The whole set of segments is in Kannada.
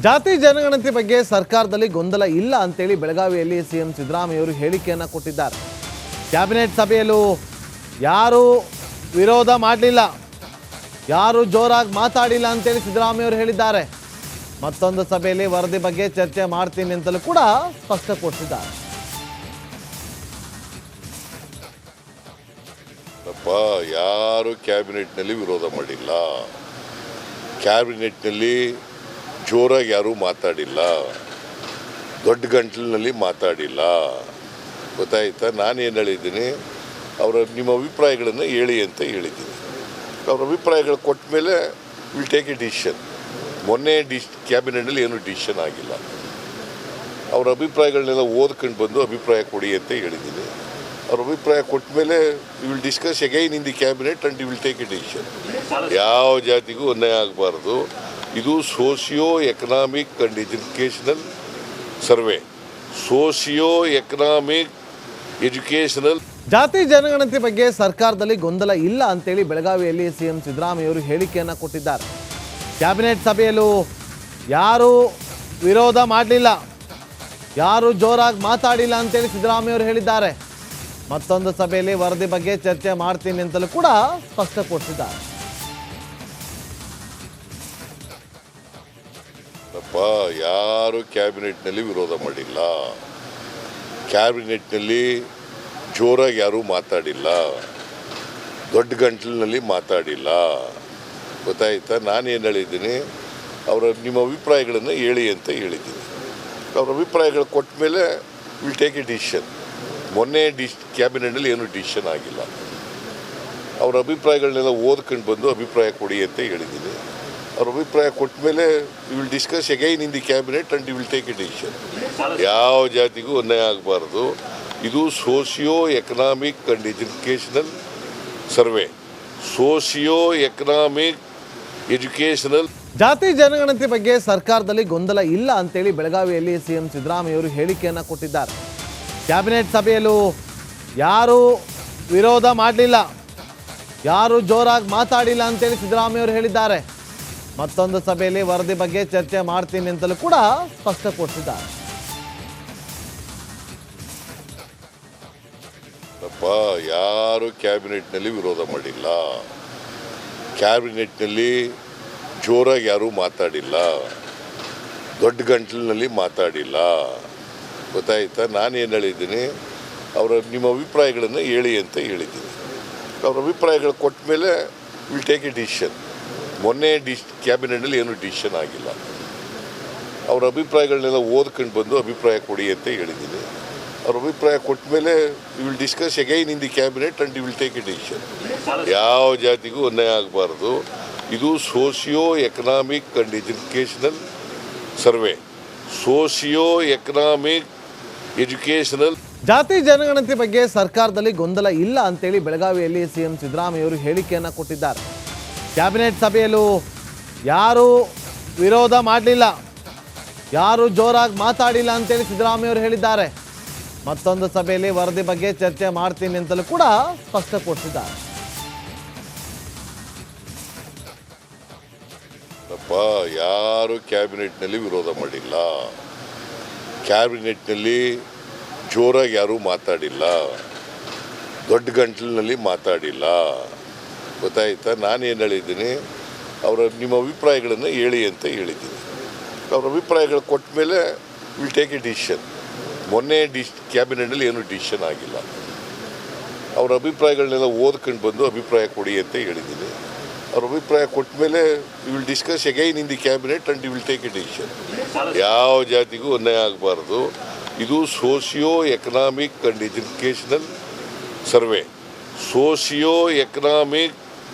ಜಾತಿ ಜನಗಣತಿ ಬಗ್ಗೆ ಸರ್ಕಾರದಲ್ಲಿ ಗೊಂದಲ ಇಲ್ಲ ಅಂತೇಳಿ ಬೆಳಗಾವಿಯಲ್ಲಿ ಸಿಎಂ ಸಿದ್ದರಾಮಯ್ಯವರು ಹೇಳಿಕೆಯನ್ನು ಕೊಟ್ಟಿದ್ದಾರೆ. ಕ್ಯಾಬಿನೆಟ್ ಸಭೆಯಲ್ಲೂ ಯಾರು ವಿರೋಧ ಮಾಡಲಿಲ್ಲ, ಯಾರು ಜೋರಾಗಿ ಮಾತಾಡಿಲ್ಲ ಅಂತೇಳಿ ಸಿದ್ದರಾಮಯ್ಯವರು ಹೇಳಿದ್ದಾರೆ. ಮತ್ತೊಂದು ಸಭೆಯಲ್ಲಿ ವರದಿ ಬಗ್ಗೆ ಚರ್ಚೆ ಮಾಡ್ತೀನಿ ಅಂತಲೂ ಕೂಡ ಸ್ಪಷ್ಟಪಡಿಸಿದ್ದಾರೆ. ಯಾರು ಕ್ಯಾಬಿನೆಟ್ನಲ್ಲಿ ವಿರೋಧ ಮಾಡಿಲ್ಲ, ಕ್ಯಾಬಿನೆಟ್ನಲ್ಲಿ ಜೋರಾಗಿ ಯಾರೂ ಮಾತಾಡಿಲ್ಲ, ದೊಡ್ಡ ಗಂಟಲಿನಲ್ಲಿ ಮಾತಾಡಿಲ್ಲ. ಗೊತ್ತಾಯ್ತಾ? ನಾನೇನು ಹೇಳಿದ್ದೀನಿ, ನಿಮ್ಮ ಅಭಿಪ್ರಾಯಗಳನ್ನು ಹೇಳಿ ಅಂತ ಹೇಳಿದ್ದೀನಿ. ಅವ್ರ ಅಭಿಪ್ರಾಯಗಳು ಕೊಟ್ಟ ಮೇಲೆ ವಿಲ್ ಟೇಕ್ ಎ ಡಿಸಿಷನ್. ಮೊನ್ನೆ ಕ್ಯಾಬಿನೆಟ್ನಲ್ಲಿ ಏನೂ ಡಿಸಿಷನ್ ಆಗಿಲ್ಲ. ಅವ್ರ ಅಭಿಪ್ರಾಯಗಳನ್ನೆಲ್ಲ ಓದ್ಕೊಂಡು ಬಂದು ಅಭಿಪ್ರಾಯ ಕೊಡಿ ಅಂತ ಹೇಳಿದ್ದೀನಿ. ಅವ್ರ ಅಭಿಪ್ರಾಯ ಕೊಟ್ಟ ಮೇಲೆ you will discuss again in the cabinet and you will take a decision. ಯಾವ ಜಾತಿಗೂ ಅನ್ಯಾಯ ಆಗಬಾರ್ದು. ಇದು socio economic and educational survey. Socio economic educational ಜಾತಿ ಜನಗಣತಿ ಬಗ್ಗೆ ಸರ್ಕಾರದಲ್ಲಿ ಗೊಂದಲ ಇಲ್ಲ ಅಂತೇಳಿ ಬೆಳಗಾವಿಯಲ್ಲಿ ಸಿಎಂ ಸಿದ್ದರಾಮಯ್ಯವರು ಹೇಳಿಕೆಯನ್ನು ಕೊಟ್ಟಿದ್ದಾರೆ. ಕ್ಯಾಬಿನೆಟ್ ಸಭೆಯಲ್ಲೂ ಯಾರು ವಿರೋಧ ಮಾಡಲಿಲ್ಲ, ಯಾರು ಜೋರಾಗಿ ಮಾತಾಡಿಲ್ಲ ಅಂತೇಳಿ ಸಿದ್ದರಾಮಯ್ಯವರು ಹೇಳಿದ್ದಾರೆ. ಮತ್ತೊಂದು ಸಭೆಯಲ್ಲಿ ವರದಿ ಬಗ್ಗೆ ಚರ್ಚೆ ಮಾಡ್ತೀನಿ ಅಂತಲೂ ಕೂಡ ಸ್ಪಷ್ಟಪಡಿಸಿದ್ದಾರೆ. ಯಾರು ಕ್ಯಾಬಿನೆಟ್ನಲ್ಲಿ ವಿರೋಧ ಮಾಡಿಲ್ಲ, ಕ್ಯಾಬಿನೆಟ್ನಲ್ಲಿ ಜೋರಾಗಿ ಯಾರೂ ಮಾತಾಡಿಲ್ಲ, ದೊಡ್ಡ ಗಂಟಲಿನಲ್ಲಿ ಮಾತಾಡಿಲ್ಲ. ಗೊತ್ತಾಯ್ತಾ? ನಾನೇನು ಹೇಳಿದ್ದೀನಿ, ನಿಮ್ಮ ಅಭಿಪ್ರಾಯಗಳನ್ನು ಹೇಳಿ ಅಂತ ಹೇಳಿದ್ದೀನಿ. ಅವ್ರ ಅಭಿಪ್ರಾಯಗಳು ಕೊಟ್ಟ ಮೇಲೆ ವಿಲ್ ಟೇಕ್ ಎ ಡಿಸಿಷನ್. ಮೊನ್ನೆ ಕ್ಯಾಬಿನೆಟ್ನಲ್ಲಿ ಏನೂ ಡಿಸಿಷನ್ ಆಗಿಲ್ಲ. ಅವ್ರ ಅಭಿಪ್ರಾಯಗಳನ್ನೆಲ್ಲ ಓದ್ಕೊಂಡು ಬಂದು ಅಭಿಪ್ರಾಯ ಕೊಡಿ ಅಂತ ಹೇಳಿದ್ದೀನಿ. ಅವ್ರ ಅಭಿಪ್ರಾಯ ಕೊಟ್ಟ ಮೇಲೆ you will discuss again in the cabinet and you will take a decision. ಯಾವ ಜಾತಿಗೂ ಅನ್ಯಾಯ ಆಗಬಾರ್ದು. ಇದು socio economic and educational survey. Socio economic educational ಜಾತಿ ಜನಗಣತಿ ಬಗ್ಗೆ ಸರ್ಕಾರದಲ್ಲಿ ಗೊಂದಲ ಇಲ್ಲ ಅಂತೇಳಿ ಬೆಳಗಾವಿಯಲ್ಲಿ ಸಿಎಂ ಸಿದ್ದರಾಮಯ್ಯವರು ಹೇಳಿಕೆಯನ್ನು ಕೊಟ್ಟಿದ್ದಾರೆ. ಕ್ಯಾಬಿನೆಟ್ ಸಭೆಯಲ್ಲೂ ಯಾರು ವಿರೋಧ ಮಾಡಲಿಲ್ಲ, ಯಾರು ಜೋರಾಗಿ ಮಾತಾಡಿಲ್ಲ ಅಂತೇಳಿ ಸಿದ್ದರಾಮಯ್ಯವರು ಹೇಳಿದ್ದಾರೆ. ಮತ್ತೊಂದು ಸಭೆಯಲ್ಲಿ ವರದಿ ಬಗ್ಗೆ ಚರ್ಚೆ ಮಾಡ್ತೀನಿ ಅಂತಲೂ ಕೂಡ ಸ್ಪಷ್ಟಪಡಿಸಿದ್ದಾರೆ. ಯಾರು ಕ್ಯಾಬಿನೆಟ್ನಲ್ಲಿ ವಿರೋಧ ಮಾಡಿಲ್ಲ, ಕ್ಯಾಬಿನೆಟ್ನಲ್ಲಿ ಜೋರಾಗಿ ಯಾರೂ ಮಾತಾಡಿಲ್ಲ, ದೊಡ್ಡ ಗಂಟಲಿನಲ್ಲಿ ಮಾತಾಡಿಲ್ಲ. ಗೊತ್ತಾಯ್ತಾ? ನಾನೇನು ಹೇಳಿದ್ದೀನಿ, ನಿಮ್ಮ ಅಭಿಪ್ರಾಯಗಳನ್ನು ಹೇಳಿ ಅಂತ ಹೇಳಿದ್ದೀನಿ. ಅವ್ರ ಅಭಿಪ್ರಾಯಗಳು ಕೊಟ್ಟ ಮೇಲೆ ವಿಲ್ ಟೇಕ್ ಎ ಡಿಸಿಷನ್. ಮೊನ್ನೆ ಕ್ಯಾಬಿನೆಟ್ನಲ್ಲಿ ಏನೂ ಡಿಸಿಷನ್ ಆಗಿಲ್ಲ. ಅವ್ರ ಅಭಿಪ್ರಾಯಗಳನ್ನೆಲ್ಲ ಓದ್ಕೊಂಡು ಬಂದು ಅಭಿಪ್ರಾಯ ಕೊಡಿ ಅಂತ ಹೇಳಿದ್ದೀನಿ. ಅವ್ರ ಅಭಿಪ್ರಾಯ ಕೊಟ್ಟ ಮೇಲೆ you will discuss again in the cabinet and you will take a decision. ಯಾವ ಜಾತಿಗೂ ಅನ್ಯಾಯ ಆಗಬಾರ್ದು. ಇದು socio economic and educational survey. Socio economic educational ಜಾತಿ ಜನಗಣತಿ ಬಗ್ಗೆ ಸರ್ಕಾರದಲ್ಲಿ ಗೊಂದಲ ಇಲ್ಲ ಅಂತೇಳಿ ಬೆಳಗಾವಿಯಲ್ಲಿ ಸಿಎಂ ಸಿದ್ದರಾಮಯ್ಯವರು ಹೇಳಿಕೆಯನ್ನು ಕೊಟ್ಟಿದ್ದಾರೆ. ಕ್ಯಾಬಿನೆಟ್ ಸಭೆಯಲ್ಲೂ ಯಾರು ವಿರೋಧ ಮಾಡಲಿಲ್ಲ, ಯಾರು ಜೋರಾಗಿ ಮಾತಾಡಿಲ್ಲ ಅಂತೇಳಿ ಸಿದ್ದರಾಮಯ್ಯವರು ಹೇಳಿದ್ದಾರೆ. ಮತ್ತೊಂದು ಸಭೆಯಲ್ಲಿ ವರದಿ ಬಗ್ಗೆ ಚರ್ಚೆ ಮಾಡ್ತೀನಿ ಅಂತಲೂ ಕೂಡ ಸ್ಪಷ್ಟಪಡಿಸಿದ್ದಾರೆ. ಯಾರು ಕ್ಯಾಬಿನೆಟ್ನಲ್ಲಿ ವಿರೋಧ ಮಾಡಿಲ್ಲ, ಕ್ಯಾಬಿನೆಟ್ನಲ್ಲಿ ಜೋರಾಗಿ ಯಾರೂ ಮಾತಾಡಿಲ್ಲ, ದೊಡ್ಡ ಗಂಟಲಿನಲ್ಲಿ ಮಾತಾಡಿಲ್ಲ. ಗೊತ್ತಾಯ್ತಾ? ನಾನೇನು ಹೇಳಿದ್ದೀನಿ, ನಿಮ್ಮ ಅಭಿಪ್ರಾಯಗಳನ್ನು ಹೇಳಿ ಅಂತ ಹೇಳಿದ್ದೀನಿ. ಅವ್ರ ಅಭಿಪ್ರಾಯಗಳು ಕೊಟ್ಟ ಮೇಲೆ ವಿಲ್ ಟೇಕ್ ಎ ಡಿಸಿಷನ್. ಮೊನ್ನೆ ಕ್ಯಾಬಿನೆಟ್ನಲ್ಲಿ ಏನೂ ಡಿಸಿಷನ್ ಆಗಿಲ್ಲ. ಅವ್ರ ಅಭಿಪ್ರಾಯಗಳನ್ನೆಲ್ಲ ಓದ್ಕೊಂಡು ಬಂದು ಅಭಿಪ್ರಾಯ ಕೊಡಿ ಅಂತ ಹೇಳಿದ್ದೀನಿ. ಅವ್ರ ಅಭಿಪ್ರಾಯ ಕೊಟ್ಟ ಮೇಲೆ you will discuss again in the cabinet and you will take a decision. ಯಾವ ಜಾತಿಗೂ ಅನ್ಯಾಯ ಆಗಬಾರ್ದು. ಇದು socio economic and educational survey. Socio economic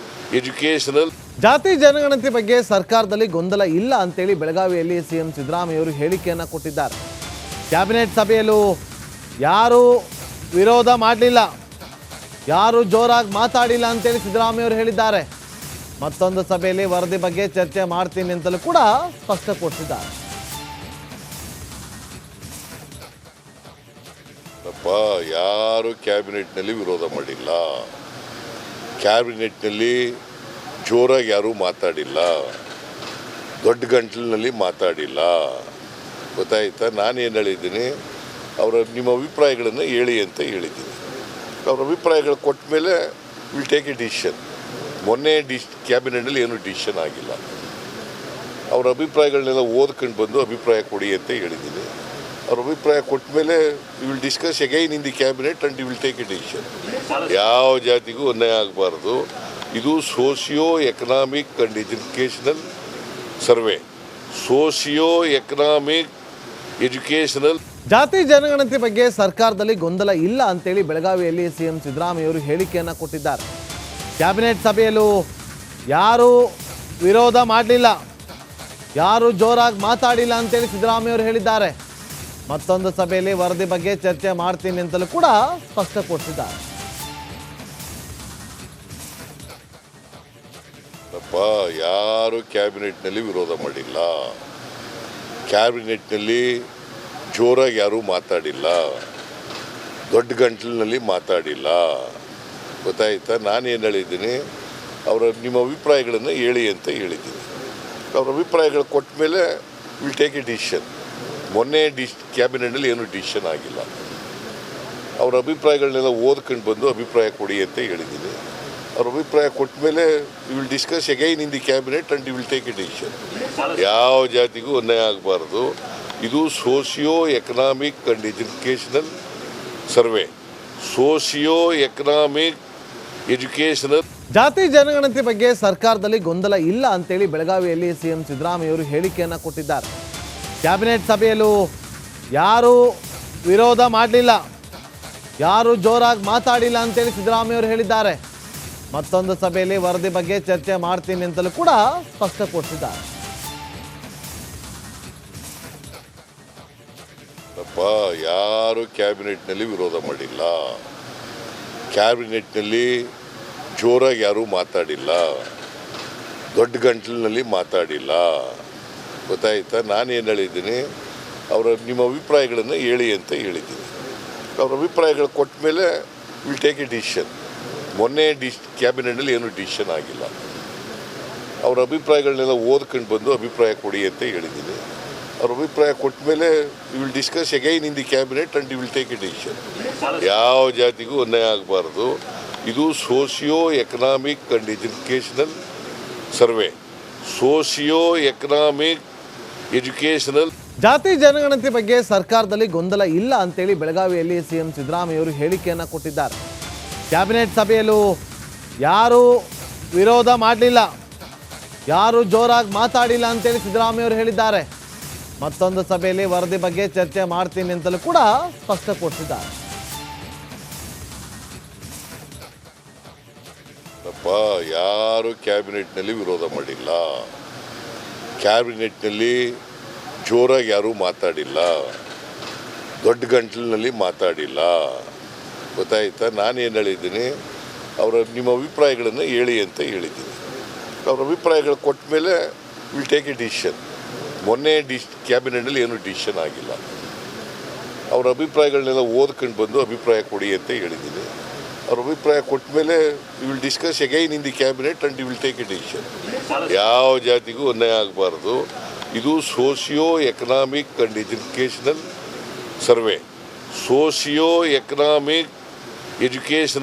educational ಜಾತಿ ಜನಗಣತಿ ಬಗ್ಗೆ ಸರ್ಕಾರದಲ್ಲಿ ಗೊಂದಲ ಇಲ್ಲ ಅಂತೇಳಿ ಬೆಳಗಾವಿಯಲ್ಲಿ ಸಿಎಂ ಸಿದ್ದರಾಮಯ್ಯವರು ಹೇಳಿಕೆಯನ್ನು ಕೊಟ್ಟಿದ್ದಾರೆ. ಕ್ಯಾಬಿನೆಟ್ ಸಭೆಯಲ್ಲೂ ಯಾರು ವಿರೋಧ ಮಾಡಲಿಲ್ಲ, ಯಾರು ಜೋರಾಗಿ ಮಾತಾಡಿಲ್ಲ ಅಂತೇಳಿ ಸಿದ್ದರಾಮಯ್ಯವರು ಹೇಳಿದ್ದಾರೆ. ಮತ್ತೊಂದು ಸಭೆಯಲ್ಲಿ ವರದಿ ಬಗ್ಗೆ ಚರ್ಚೆ ಮಾಡ್ತೀನಿ ಅಂತಲೂ ಕೂಡ ಸ್ಪಷ್ಟಪಡಿಸಿದ್ದಾರೆ. ಯಾರು ಕ್ಯಾಬಿನೆಟ್ನಲ್ಲಿ ವಿರೋಧ ಮಾಡಿಲ್ಲ, ಕ್ಯಾಬಿನೆಟ್ನಲ್ಲಿ ಜೋರಾಗಿ ಯಾರೂ ಮಾತಾಡಿಲ್ಲ, ದೊಡ್ಡ ಗಂಟಲಿನಲ್ಲಿ ಮಾತಾಡಿಲ್ಲ. ಗೊತ್ತಾಯ್ತಾ? ನಾನೇನು ಹೇಳಿದ್ದೀನಿ, ನಿಮ್ಮ ಅಭಿಪ್ರಾಯಗಳನ್ನು ಹೇಳಿ ಅಂತ ಹೇಳಿದ್ದೀನಿ. ಅವ್ರ ಅಭಿಪ್ರಾಯಗಳು ಕೊಟ್ಟ ಮೇಲೆ ವಿಲ್ ಟೇಕ್ ಎ ಡಿಸಿಷನ್. ಮೊನ್ನೆ ಕ್ಯಾಬಿನೆಟ್ನಲ್ಲಿ ಏನೂ ಡಿಸಿಷನ್ ಆಗಿಲ್ಲ. ಅವ್ರ ಅಭಿಪ್ರಾಯಗಳನ್ನೆಲ್ಲ ಓದ್ಕೊಂಡು ಬಂದು ಅಭಿಪ್ರಾಯ ಕೊಡಿ ಅಂತ ಹೇಳಿದ್ದೀನಿ. ಅವ್ರ ಅಭಿಪ್ರಾಯ ಕೊಟ್ಟ ಮೇಲೆ you will discuss again in the cabinet and you will take a decision. ಯಾವ ಜಾತಿಗೂ ಅನ್ಯಾಯ ಆಗಬಾರ್ದು. ಇದು socio economic and educational survey. Socio economic educational ಜಾತಿ ಜನಗಣತಿ ಬಗ್ಗೆ ಸರ್ಕಾರದಲ್ಲಿ ಗೊಂದಲ ಇಲ್ಲ ಅಂತೇಳಿ ಬೆಳಗಾವಿಯಲ್ಲಿ ಸಿಎಂ ಸಿದ್ದರಾಮಯ್ಯವರು ಹೇಳಿಕೆಯನ್ನು ಕೊಟ್ಟಿದ್ದಾರೆ. ಕ್ಯಾಬಿನೆಟ್ ಸಭೆಯಲ್ಲೂ ಯಾರೂ ವಿರೋಧ ಮಾಡಲಿಲ್ಲ, ಯಾರೂ ಜೋರಾಗಿ ಮಾತಾಡಿಲ್ಲ ಅಂತೇಳಿ ಸಿದ್ದರಾಮಯ್ಯವರು ಹೇಳಿದ್ದಾರೆ. ಮತ್ತೊಂದು ಸಭೆಯಲ್ಲಿ ವರದಿ ಬಗ್ಗೆ ಚರ್ಚೆ ಮಾಡ್ತೀನಿ ಅಂತಲೂ ಕೂಡ ಸ್ಪಷ್ಟಪಡಿಸಿದ್ದಾರೆ. ಯಾರು ಕ್ಯಾಬಿನೆಟ್ನಲ್ಲಿ ವಿರೋಧ ಮಾಡಿಲ್ಲ. ಕ್ಯಾಬಿನೆಟ್ನಲ್ಲಿ ಜೋರಾಗಿ ಯಾರೂ ಮಾತಾಡಿಲ್ಲ, ದೊಡ್ಡ ಗಂಟಲಿನಲ್ಲಿ ಮಾತಾಡಿಲ್ಲ. ಗೊತ್ತಾಯ್ತಾ? ನಾನೇನು ಹೇಳಿದ್ದೀನಿ, ನಿಮ್ಮ ಅಭಿಪ್ರಾಯಗಳನ್ನು ಹೇಳಿ ಅಂತ ಹೇಳಿದ್ದೀನಿ. ಅವ್ರ ಅಭಿಪ್ರಾಯಗಳು ಕೊಟ್ಟ ಮೇಲೆ ವಿಲ್ ಟೇಕ್ ಎ ಡಿಸಿಷನ್. ಮೊನ್ನೆ ಕ್ಯಾಬಿನೆಟ್ನಲ್ಲಿ ಏನೂ ಡಿಸಿಷನ್ ಆಗಿಲ್ಲ. ಅವ್ರ ಅಭಿಪ್ರಾಯಗಳನ್ನೆಲ್ಲ ಓದ್ಕೊಂಡು ಬಂದು ಅಭಿಪ್ರಾಯ ಕೊಡಿ ಅಂತ ಹೇಳಿದ್ದೀನಿ. ಅವ್ರ ಅಭಿಪ್ರಾಯ ಕೊಟ್ಟ ಮೇಲೆ you will discuss again in the cabinet and you will take a decision. ಯಾವ ಜಾತಿಗೂ ಅನ್ಯಾಯ ಆಗಬಾರ್ದು. ಇದು socio economic and educational survey. Socio economic educational ಜಾತಿ ಜನಗಣತಿ ಬಗ್ಗೆ ಸರ್ಕಾರದಲ್ಲಿ ಗೊಂದಲ ಇಲ್ಲ ಅಂತೇಳಿ ಬೆಳಗಾವಿಯಲ್ಲಿ ಸಿಎಂ ಸಿದ್ದರಾಮಯ್ಯವರು ಹೇಳಿಕೆಯನ್ನು ಕೊಟ್ಟಿದ್ದಾರೆ. ಕ್ಯಾಬಿನೆಟ್ ಸಭೆಯಲ್ಲೂ ಯಾರೂ ವಿರೋಧ ಮಾಡಲಿಲ್ಲ, ಯಾರೂ ಜೋರಾಗಿ ಮಾತಾಡಿಲ್ಲ ಅಂತೇಳಿ ಸಿದ್ದರಾಮಯ್ಯವರು ಹೇಳಿದ್ದಾರೆ. ಮತ್ತೊಂದು ಸಭೆಯಲ್ಲಿ ವರದಿ ಬಗ್ಗೆ ಚರ್ಚೆ ಮಾಡ್ತೀನಿ ಅಂತಲೂ ಕೂಡ ಸ್ಪಷ್ಟಪಡಿಸಿದ್ದಾರೆ. ಯಾರು ಕ್ಯಾಬಿನೆಟ್ನಲ್ಲಿ ವಿರೋಧ ಮಾಡಿಲ್ಲ. ಕ್ಯಾಬಿನೆಟ್ನಲ್ಲಿ ಜೋರಾಗಿ ಯಾರೂ ಮಾತಾಡಿಲ್ಲ, ದೊಡ್ಡ ಗಂಟಲಿನಲ್ಲಿ ಮಾತಾಡಿಲ್ಲ. ಗೊತ್ತಾಯ್ತಾ? ನಾನೇನು ಹೇಳಿದ್ದೀನಿ, ನಿಮ್ಮ ಅಭಿಪ್ರಾಯಗಳನ್ನು ಹೇಳಿ ಅಂತ ಹೇಳಿದ್ದೀನಿ. ಅವ್ರ ಅಭಿಪ್ರಾಯಗಳು ಕೊಟ್ಟ ಮೇಲೆ ವಿಲ್ ಟೇಕ್ ಎ ಡಿಸಿಷನ್. ಮೊನ್ನೆ ಕ್ಯಾಬಿನೆಟ್ನಲ್ಲಿ ಏನೂ ಡಿಸಿಷನ್ ಆಗಿಲ್ಲ. ಅವ್ರ ಅಭಿಪ್ರಾಯಗಳನ್ನೆಲ್ಲ ಓದ್ಕೊಂಡು ಬಂದು ಅಭಿಪ್ರಾಯ ಕೊಡಿ ಅಂತ ಹೇಳಿದ್ದೀನಿ. ಅವ್ರ ಅಭಿಪ್ರಾಯ ಕೊಟ್ಟ ಮೇಲೆ you will discuss again in the cabinet and you will take a decision. ಯಾವ ಜಾತಿಗೂ ಅನ್ಯಾಯ ಆಗಬಾರ್ದು. ಇದು socio economic and educational survey. Socio economic educational ಜಾತಿ ಜನಗಣತಿ ಬಗ್ಗೆ ಸರ್ಕಾರದಲ್ಲಿ ಗೊಂದಲ ಇಲ್ಲ ಅಂತೇಳಿ ಬೆಳಗಾವಿಯಲ್ಲಿ ಸಿಎಂ ಸಿದ್ದರಾಮಯ್ಯವರು ಹೇಳಿಕೆಯನ್ನು ಕೊಟ್ಟಿದ್ದಾರೆ. ಕ್ಯಾಬಿನೆಟ್ ಸಭೆಯಲ್ಲೂ ಯಾರೂ ವಿರೋಧ ಮಾಡಲಿಲ್ಲ, ಯಾರೂ ಜೋರಾಗಿ ಮಾತಾಡಿಲ್ಲ ಅಂತೇಳಿ ಸಿದ್ದರಾಮಯ್ಯವರು ಹೇಳಿದ್ದಾರೆ. ಮತ್ತೊಂದು ಸಭೆಯಲ್ಲಿ ವರದಿ ಬಗ್ಗೆ ಚರ್ಚೆ ಮಾಡ್ತೀನಿ ಅಂತಲೂ ಕೂಡ ಸ್ಪಷ್ಟಪಡಿಸಿದ್ದಾರೆ. ಯಾರು ಕ್ಯಾಬಿನೆಟ್ನಲ್ಲಿ ವಿರೋಧ ಮಾಡಿಲ್ಲ. ಕ್ಯಾಬಿನೆಟ್ನಲ್ಲಿ ಜೋರಾಗಿ ಯಾರೂ ಮಾತಾಡಿಲ್ಲ, ದೊಡ್ಡ ಗಂಟಲಿನಲ್ಲಿ ಮಾತಾಡಿಲ್ಲ. ಗೊತ್ತಾಯ್ತಾ? ನಾನೇನು ಹೇಳಿದ್ದೀನಿ, ನಿಮ್ಮ ಅಭಿಪ್ರಾಯಗಳನ್ನು ಹೇಳಿ ಅಂತ ಹೇಳಿದ್ದೀನಿ. ಅವ್ರ ಅಭಿಪ್ರಾಯಗಳು ಕೊಟ್ಟ ಮೇಲೆ ವಿಲ್ ಟೇಕ್ ಎ ಡಿಸಿಷನ್. ಮೊನ್ನೆ ಕ್ಯಾಬಿನೆಟ್ನಲ್ಲಿ ಏನೂ ಡಿಸಿಷನ್ ಆಗಿಲ್ಲ. ಅವ್ರ ಅಭಿಪ್ರಾಯಗಳನ್ನೆಲ್ಲ ಓದ್ಕೊಂಡು ಬಂದು ಅಭಿಪ್ರಾಯ ಕೊಡಿ ಅಂತ ಹೇಳಿದ್ದೀನಿ. ಅವ್ರ ಅಭಿಪ್ರಾಯ ಕೊಟ್ಟ ಮೇಲೆ you will discuss again in the cabinet and you will take a decision. ಯಾವ ಜಾತಿಗೂ ಅನ್ಯಾಯ ಆಗಬಾರ್ದು. ಇದು socio economic and educational survey. Socio economic educational